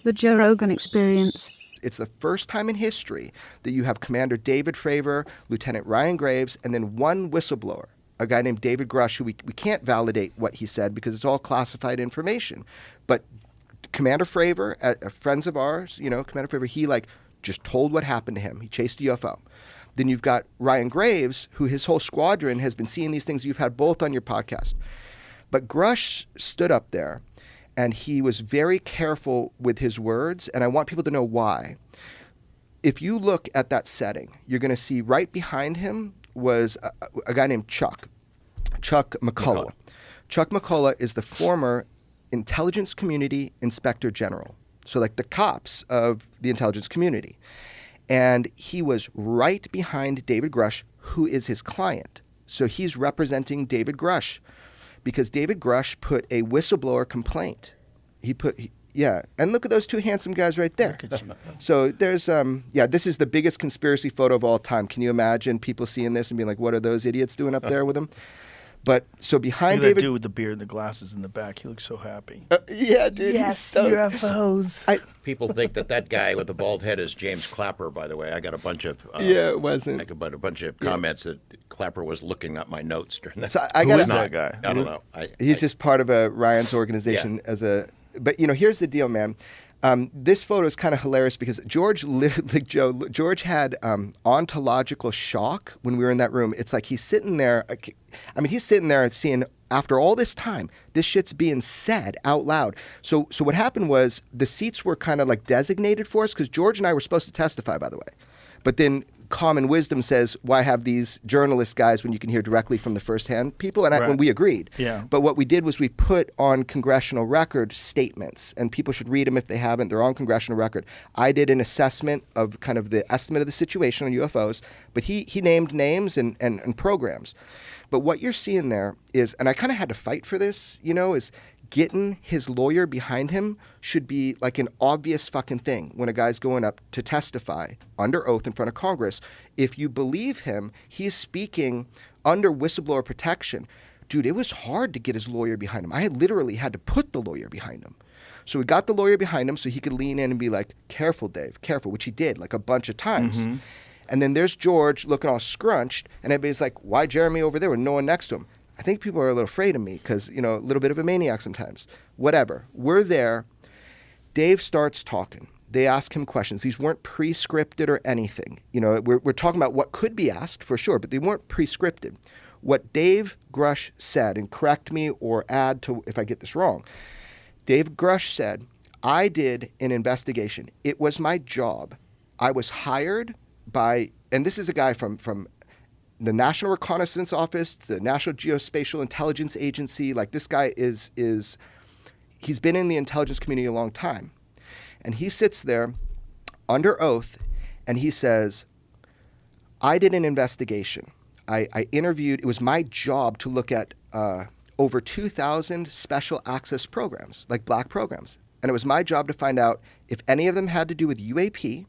The Joe Rogan Experience. It's the first time in history that you have Commander David Fravor, Lieutenant Ryan Graves, and then one whistleblower, a guy named David Grush, who we can't validate what he said because it's all classified information. But Commander Fravor, friends of ours, Commander Fravor, he just told what happened to him. He chased a UFO. Then you've got Ryan Graves, who his whole squadron has been seeing these things. You've had both on your podcast. But Grush stood up there, and he was very careful with his words, and I want people to know why. If you look at that setting, you're going to see right behind him was a guy named Chuck McCullough. Chuck McCullough is the former Intelligence Community Inspector General. So like the cops of the intelligence community. And he was right behind David Grush, who is his client. So he's representing David Grush because David Grush put a whistleblower complaint. And look at those two handsome guys right there. So there's, this is the biggest conspiracy photo of all time. Can you imagine people seeing this and being like, what are those idiots doing up there with him? But so behind Look at David, that dude with the beard and the glasses in the back. He looks so happy. Yeah, dude. Yes, UFOs. People think that guy with the bald head is James Clapper. By the way, I got a bunch of it wasn't. I got a bunch of comments that Clapper was looking at my notes during that. So Who is that guy? I don't know. He's just part of Ryan's organization But here's the deal, man. This photo is kind of hilarious because George had ontological shock when we were in that room. It's like he's sitting there. He's sitting there seeing, after all this time, this shit's being said out loud. So what happened was the seats were kind of like designated for us because George and I were supposed to testify, by the way. But then common wisdom says, why have these journalist guys when you can hear directly from the first-hand people? And when we agreed. Yeah. But what we did was we put on congressional record statements, and people should read them if they haven't. They're on congressional record. I did an assessment of kind of the estimate of the situation on UFOs, but he named names and programs. But what you're seeing there is, and I kind of had to fight for this, is getting his lawyer behind him should be like an obvious fucking thing when a guy's going up to testify under oath in front of Congress. If you believe him, he's speaking under whistleblower protection. Dude, it was hard to get his lawyer behind him. I had literally had to put the lawyer behind him. So we got the lawyer behind him so he could lean in and be like, careful, Dave, careful, which he did like a bunch of times. Mm-hmm. And then there's George looking all scrunched, and everybody's like, why Jeremy over there with no one next to him? I think people are a little afraid of me because, a little bit of a maniac sometimes. Whatever. We're there. Dave starts talking. They ask him questions. These weren't pre-scripted or anything. We're talking about what could be asked for sure, but they weren't pre-scripted. What Dave Grush said, and correct me or add to if I get this wrong, Dave Grush said, I did an investigation. It was my job. I was hired by, and this is a guy from the National Reconnaissance Office, the National Geospatial Intelligence Agency. Like this guy he's been in the intelligence community a long time. And he sits there under oath and he says, I did an investigation. I interviewed, it was my job to look at over 2,000 special access programs, like black programs. And it was my job to find out if any of them had to do with UAP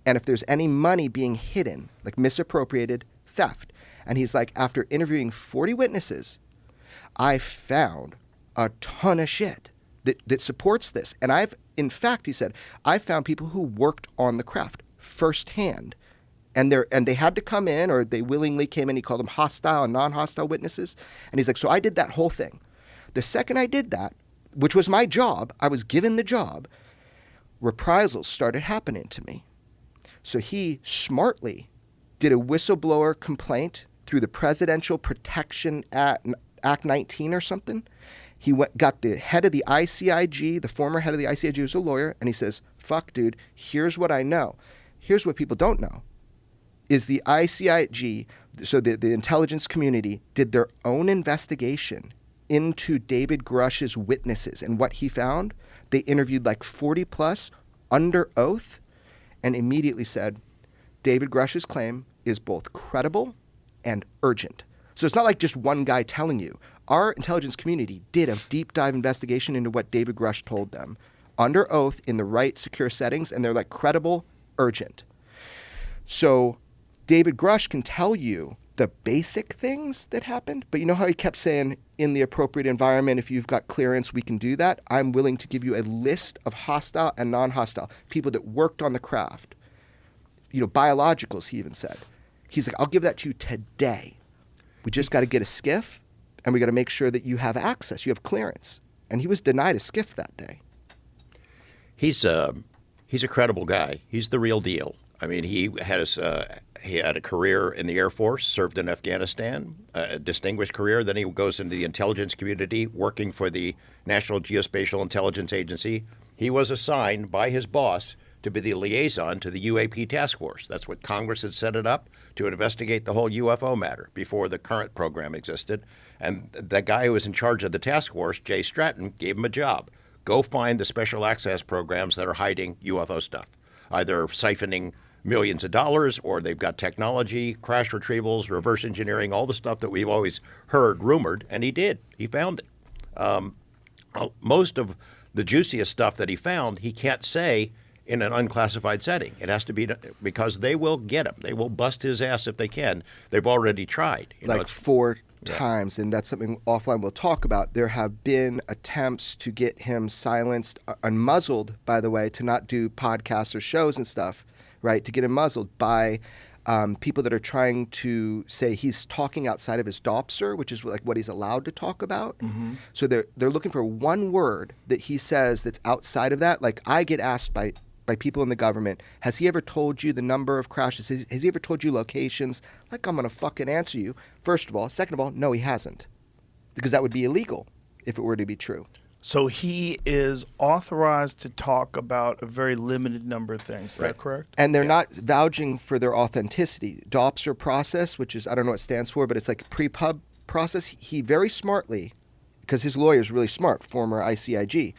and if there's any money being hidden, like misappropriated, theft. And he's like, after interviewing 40 witnesses, I found a ton of shit that supports this. And in fact, he said, I found people who worked on the craft firsthand. And they had to come in, or they willingly came in. He called them hostile and non-hostile witnesses. And he's like, so I did that whole thing. The second I did that, which was my job, I was given the job, reprisals started happening to me. So he smartly did a whistleblower complaint through the Presidential Protection Act 19 or something. He got the head of the ICIG, the former head of the ICIG, who's a lawyer, and he says, fuck, dude, here's what I know. Here's what people don't know, is the ICIG, so the intelligence community, did their own investigation into David Grush's witnesses and what he found. They interviewed like 40 plus under oath and immediately said, David Grush's claim is both credible and urgent. So it's not like just one guy telling you. Our intelligence community did a deep dive investigation into what David Grush told them under oath in the right secure settings, and they're like credible, urgent. So David Grush can tell you the basic things that happened. But you know how he kept saying, in the appropriate environment, if you've got clearance, we can do that. I'm willing to give you a list of hostile and non-hostile people that worked on the craft. Biologicals, he even said. He's like, I'll give that to you today. We just got to get a skiff, and we got to make sure that you have access, you have clearance. And he was denied a skiff that day. He's a credible guy. He's the real deal. I mean, he had a career in the Air Force, served in Afghanistan, a distinguished career. Then he goes into the intelligence community, working for the National Geospatial Intelligence Agency. He was assigned by his boss to be the liaison to the UAP task force. That's what Congress had set it up to investigate the whole UFO matter before the current program existed. And the guy who was in charge of the task force, Jay Stratton, gave him a job. Go find the special access programs that are hiding UFO stuff, either siphoning millions of dollars, or they've got technology, crash retrievals, reverse engineering, all the stuff that we've always heard rumored, and he did. He found it. Most of the juiciest stuff that he found, he can't say in an unclassified setting. It has to be because they will get him. They will bust his ass if they can. They've already tried. Like 4 times, and that's something offline we'll talk about. There have been attempts to get him silenced, unmuzzled, by the way, to not do podcasts or shows and stuff, right, to get him muzzled by people that are trying to say he's talking outside of his DOPSR, which is like what he's allowed to talk about. Mm-hmm. So they're looking for one word that he says that's outside of that. Like, I get asked by people in the government, has he ever told you the number of crashes? Has he ever told you locations? Like, I'm going to fucking answer you, first of all. Second of all, no, he hasn't, because that would be illegal if it were to be true. So he is authorized to talk about a very limited number of things. Is that correct? And they're not vouching for their authenticity. DOPSR process, which is, I don't know what it stands for, but it's like pre-pub process. He very smartly, because his lawyer is really smart, former ICIG,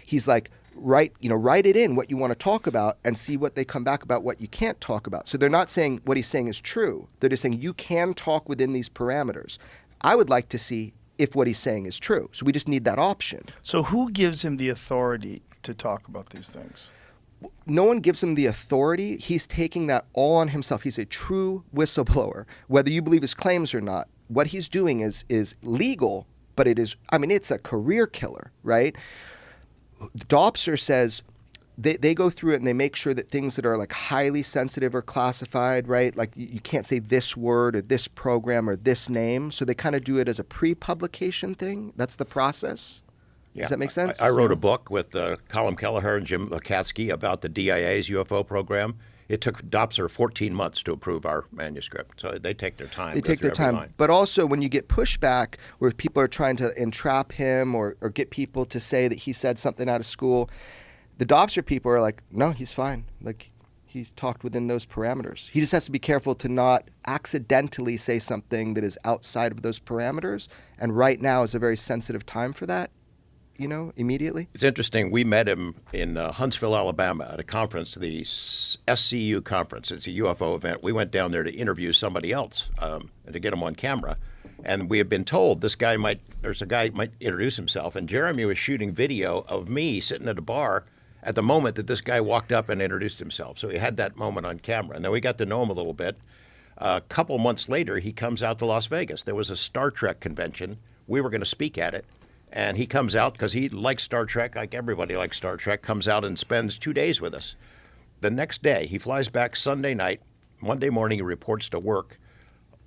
he's like, write it in what you want to talk about and see what they come back about what you can't talk about. So they're not saying what he's saying is true. They're just saying you can talk within these parameters. I would like to see if what he's saying is true. So we just need that option. So who gives him the authority to talk about these things? No one gives him the authority. He's taking that all on himself. He's a true whistleblower, whether you believe his claims or not. What he's doing is legal, but it's a career killer, right? DOPSR says they go through it and they make sure that things that are like highly sensitive are classified, right? Like you can't say this word or this program or this name. So they kind of do it as a pre-publication thing. That's the process. Yeah. Does that make sense? I wrote a book with Colin Kelleher and Jim Lakatsky about the DIA's UFO program. It took DOPSR 14 months to approve our manuscript. So they take their time. They take their time. Line. But also when you get pushback where people are trying to entrap him or get people to say that he said something out of school, the DOPSR people are like, no, he's fine. Like, he's talked within those parameters. He just has to be careful to not accidentally say something that is outside of those parameters. And right now is a very sensitive time for that. Immediately. It's interesting. We met him in Huntsville, Alabama at a conference, the SCU conference. It's a UFO event. We went down there to interview somebody else and to get him on camera. And we had been told there's a guy might introduce himself. And Jeremy was shooting video of me sitting at a bar at the moment that this guy walked up and introduced himself. So he had that moment on camera. And then we got to know him a little bit. A couple months later, he comes out to Las Vegas. There was a Star Trek convention. We were going to speak at it. And he comes out because he likes Star Trek, like everybody likes Star Trek, comes out and spends 2 days with us. The next day, he flies back Sunday night. Monday morning, he reports to work.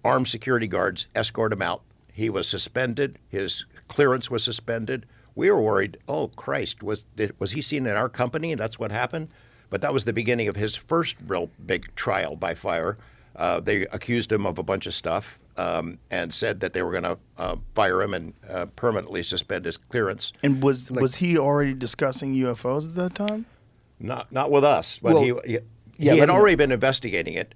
Armed security guards escort him out. He was suspended. His clearance was suspended. We were worried, oh, Christ, was he seen in our company and that's what happened? But that was the beginning of his first real big trial by fire. They accused him of a bunch of stuff and said that they were going to fire him and permanently suspend his clearance. And was he already discussing UFOs at that time? Not with us, but he had already been investigating it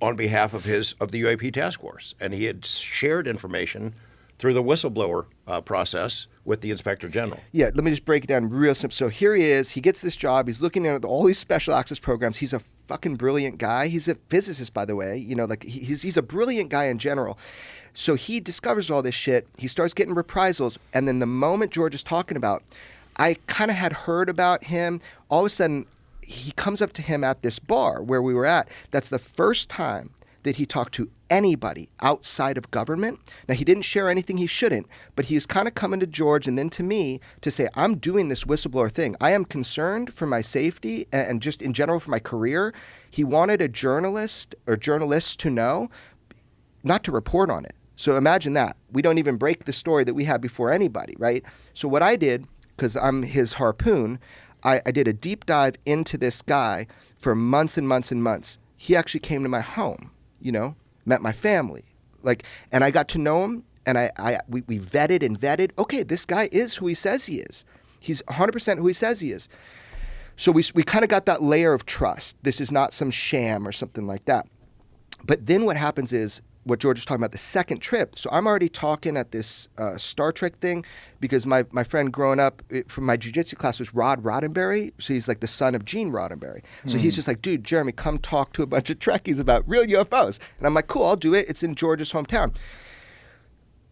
on behalf of the UAP task force, and he had shared information through the whistleblower process with the Inspector General. Yeah, let me just break it down real simple. So here he is. He gets this job. He's looking at all these special access programs. He's a fucking brilliant guy. He's a physicist, by the way. He's a brilliant guy in general. So he discovers all this shit. He starts getting reprisals. And then the moment George is talking about, I kind of had heard about him. All of a sudden, he comes up to him at this bar where we were at. That's the first time that he talked to anybody outside of government. Now, he didn't share anything he shouldn't, but he's kind of coming to George and then to me to say, I'm doing this whistleblower thing. I am concerned for my safety and just in general for my career. He wanted a journalist or journalists to know, not to report on it. So imagine that. We don't even break the story that we had before anybody, right? So what I did, because I'm his harpoon, I did a deep dive into this guy for months and months and months. He actually came to my home, met my family, and I got to know him, and we vetted and vetted. Okay, this guy is who he says he is. He's 100% who he says he is. So we kind of got that layer of trust. This is not some sham or something like that. But then what happens is, what George was talking about, the second trip. So I'm already talking at this Star Trek thing because my friend growing up from my jiu-jitsu class was Rod Roddenberry. So he's like the son of Gene Roddenberry. So he's just like, dude, Jeremy, come talk to a bunch of Trekkies about real UFOs. And I'm like, cool, I'll do it. It's in George's hometown.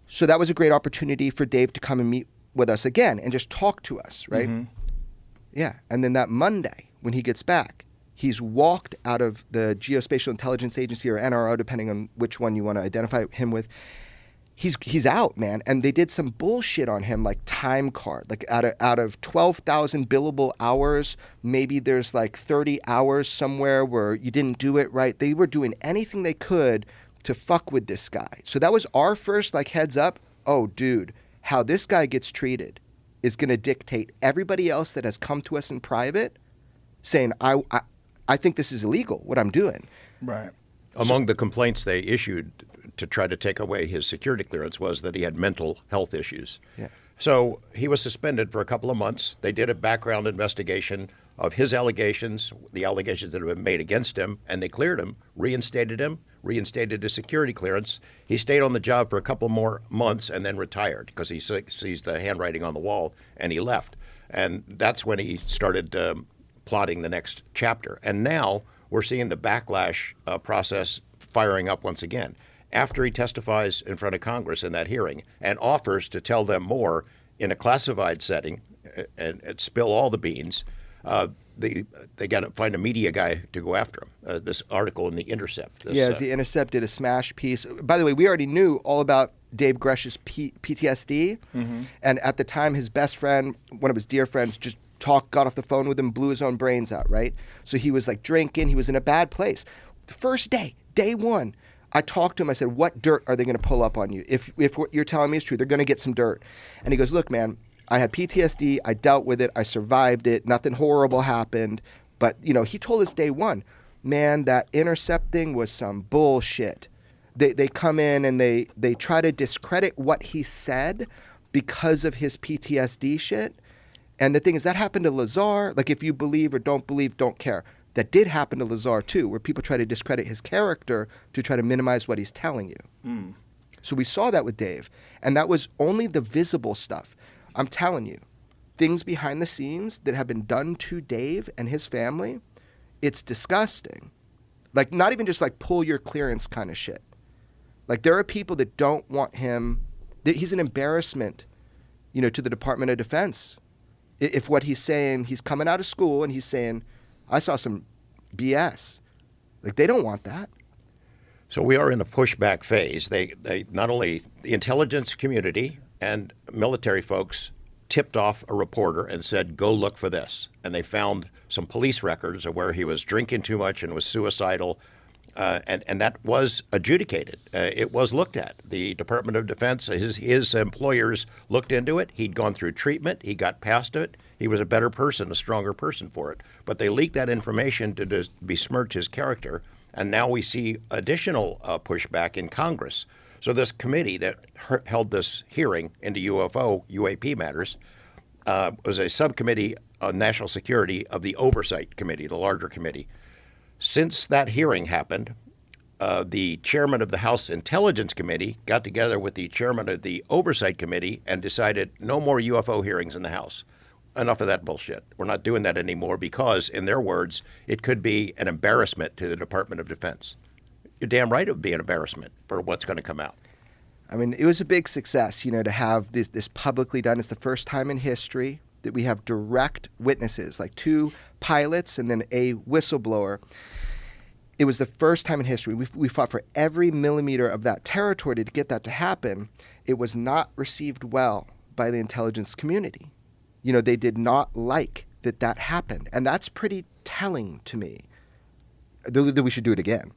So that was a great opportunity for Dave to come and meet with us again and just talk to us, right? Yeah. And then that Monday when he gets back, he's walked out of the Geospatial Intelligence Agency or NRO, depending on which one you want to identify him with. He's out, man. And they did some bullshit on him, like time card. Like out of 12,000 billable hours, maybe there's like 30 hours somewhere where you didn't do it right. They were doing anything they could to fuck with this guy. So that was our first heads up. Oh, dude, how this guy gets treated is going to dictate everybody else that has come to us in private saying, I think this is illegal, what I'm doing. Right. Among the complaints they issued to try to take away his security clearance was that he had mental health issues. Yeah. So he was suspended for a couple of months. They did a background investigation of his allegations, the allegations that had been made against him, and they cleared him, reinstated his security clearance. He stayed on the job for a couple more months and then retired because he sees the handwriting on the wall, and he left. And that's when he started plotting the next chapter. And now we're seeing the backlash process firing up once again. After he testifies in front of Congress in that hearing and offers to tell them more in a classified setting and spill all the beans, they got to find a media guy to go after him. This article in The Intercept. The Intercept did a smash piece. By the way, we already knew all about Dave Grush's PTSD. And at the time, his best friend, one of his dear friends, just got off the phone with him, blew his own brains out, right? So he was drinking. He was in a bad place. The first day one, I talked to him. I said, what dirt are they going to pull up on you? If what you're telling me is true, they're going to get some dirt. And he goes, look, man, I had PTSD. I dealt with it. I survived it. Nothing horrible happened. But, he told us day one, man, that Intercept thing was some bullshit. They come in and they try to discredit what he said because of his PTSD shit. And the thing is, that happened to Lazar. If you believe or don't believe, don't care. That did happen to Lazar, too, where people try to discredit his character to try to minimize what he's telling you. So we saw that with Dave. And that was only the visible stuff. I'm telling you, things behind the scenes that have been done to Dave and his family, it's disgusting. Not even just pull your clearance kind of shit. There are people that don't want him. He's an embarrassment, to the Department of Defense. If what he's saying, he's coming out of school and he's saying, I saw some BS. They don't want that. So we are in a pushback phase. They not only the intelligence community and military folks tipped off a reporter and said, go look for this. And they found some police records of where he was drinking too much and was suicidal. And that was adjudicated. It was looked at. The Department of Defense, his employers looked into it. He'd gone through treatment. He got past it. He was a better person, a stronger person for it. But they leaked that information to besmirch his character. And now we see additional pushback in Congress. So this committee that held this hearing into UAP matters was a subcommittee on national security of the Oversight Committee, the larger committee. Since that hearing happened, the chairman of the House Intelligence Committee got together with the chairman of the Oversight Committee and decided no more UFO hearings in the House. Enough of that bullshit. We're not doing that anymore because, in their words, it could be an embarrassment to the Department of Defense. You're damn right it would be an embarrassment for what's going to come out. I mean, it was a big success, to have this publicly done. It's the first time in history that we have direct witnesses, 2 pilots and then a whistleblower. it was the first time in history we fought for every millimeter of that territory to get that to happen. It was not received well by the intelligence community. You know, they did not like that happened. And that's pretty telling to me that we should do it again.